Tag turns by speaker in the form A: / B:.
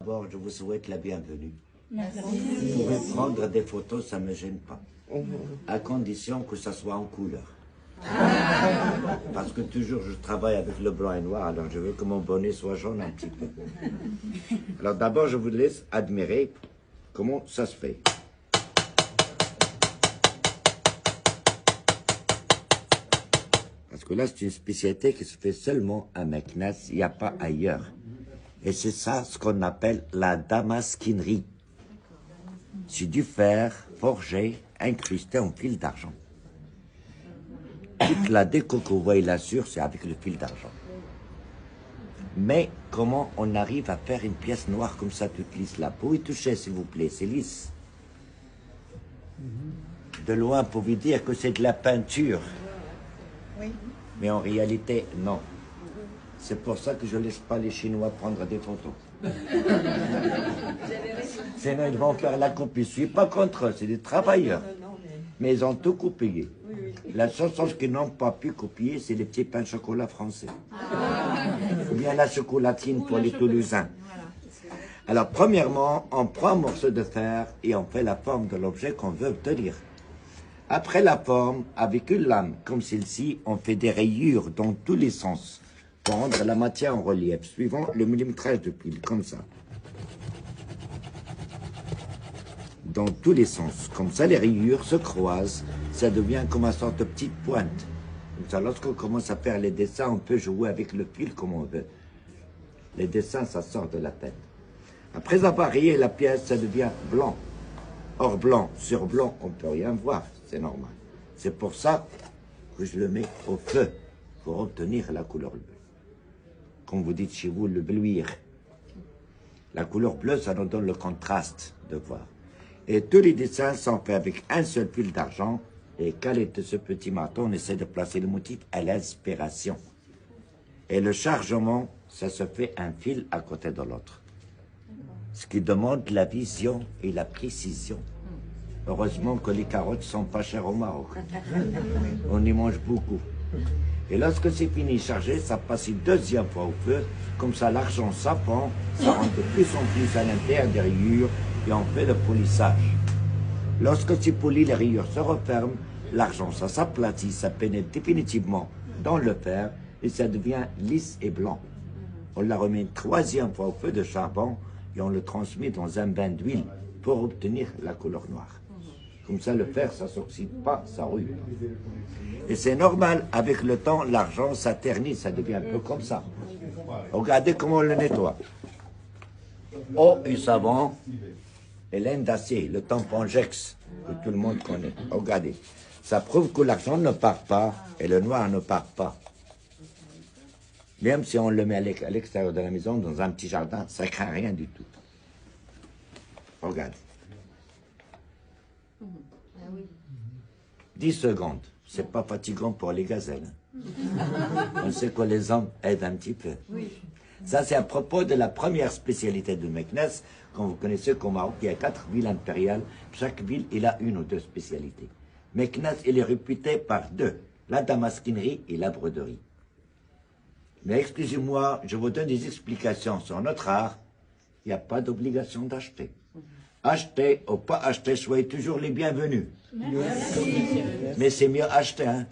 A: d'abord, je vous souhaite la bienvenue.
B: Merci.
A: Vous pouvez prendre des photos, ça ne me gêne pas. À condition que ça soit en couleur. Parce que toujours je travaille avec le blanc et noir, alors je veux que mon bonnet soit jaune un petit peu. Alors d'abord, je vous laisse admirer comment ça se fait. Parce que là, c'est une spécialité qui se fait seulement à Meknès, il n'y a pas ailleurs. Et c'est ça ce qu'on appelle la damasquinerie. C'est du fer forgé, incrusté en fil d'argent. Toute la déco que vous voyez là sur, c'est avec le fil d'argent. Mais comment on arrive à faire une pièce noire comme ça, toute lisse là? Pour y toucher, s'il vous plaît, c'est lisse. De loin, pour vous dire que c'est de la peinture.
B: Oui.
A: Mais en réalité, non. C'est pour ça que je ne laisse pas les Chinois prendre des photos. Sinon, ils vont faire la copie. Je ne suis pas contre eux, c'est des travailleurs. Mais ils ont tout copié. La seule chose qu'ils n'ont pas pu copier, c'est les petits pains chocolat français. Ou bien la chocolatine pour les Toulousains. Alors, premièrement, on prend un morceau de fer et on fait la forme de l'objet qu'on veut obtenir. Après la forme, avec une lame comme celle-ci, on fait des rayures dans tous les sens pour rendre la matière en relief, suivant le millimétrage de pile, comme ça. Dans tous les sens. Comme ça, les rayures se croisent, ça devient comme une sorte de petite pointe. Comme ça, lorsqu'on commence à faire les dessins, on peut jouer avec le fil comme on veut. Les dessins, ça sort de la tête. Après avoir rayé la pièce, ça devient blanc. Or, blanc sur blanc, on ne peut rien voir, c'est normal. C'est pour ça que je le mets au feu, pour obtenir la couleur bleue. Comme vous dites chez vous, le bleuir. La couleur bleue, ça nous donne le contraste de voir. Et tous les dessins sont faits avec un seul fil d'argent. Et calé de ce petit marteau, on essaie de placer le motif à l'inspiration. Et le chargement, ça se fait un fil à côté de l'autre. Ce qui demande la vision et la précision. Heureusement que les carottes sont pas chères au Maroc. On y mange beaucoup. Et lorsque c'est fini chargé, ça passe une deuxième fois au feu. Comme ça, l'argent s'append, ça rentre de plus en plus à l'intérieur des rayures et on fait le polissage. Lorsque c'est poli, les rayures se referment, l'argent, ça s'aplatit, ça pénètre définitivement dans le fer et ça devient lisse et blanc. On la remet une troisième fois au feu de charbon et on le transmet dans un bain d'huile pour obtenir la couleur noire. Comme ça, le fer, ça ne s'oxyde pas, ça rue. Et c'est normal, avec le temps, l'argent, ça ternit, ça devient un peu comme ça. Regardez comment on le nettoie. Eau et savon et laine d'acier, le tampon Jex, que tout le monde connaît. Regardez, ça prouve que l'argent ne part pas et le noir ne part pas. Même si on le met à l'extérieur de la maison, dans un petit jardin, ça ne craint rien du tout. Regardez. 10 secondes. C'est pas fatigant pour les gazelles. On sait que les hommes aident un petit peu. Ça, c'est à propos de la première spécialité de Meknès. Quand vous connaissez qu'au Maroc, il y a 4 villes impériales. Chaque ville, il a une ou deux spécialités. Meknès, il est réputé par 2. La damasquinerie et la broderie. Mais excusez-moi, je vous donne des explications sur notre art. Il n'y a pas d'obligation d'acheter. Acheter ou pas acheter, soyez toujours les bienvenus. Merci. Mais c'est mieux acheter, hein.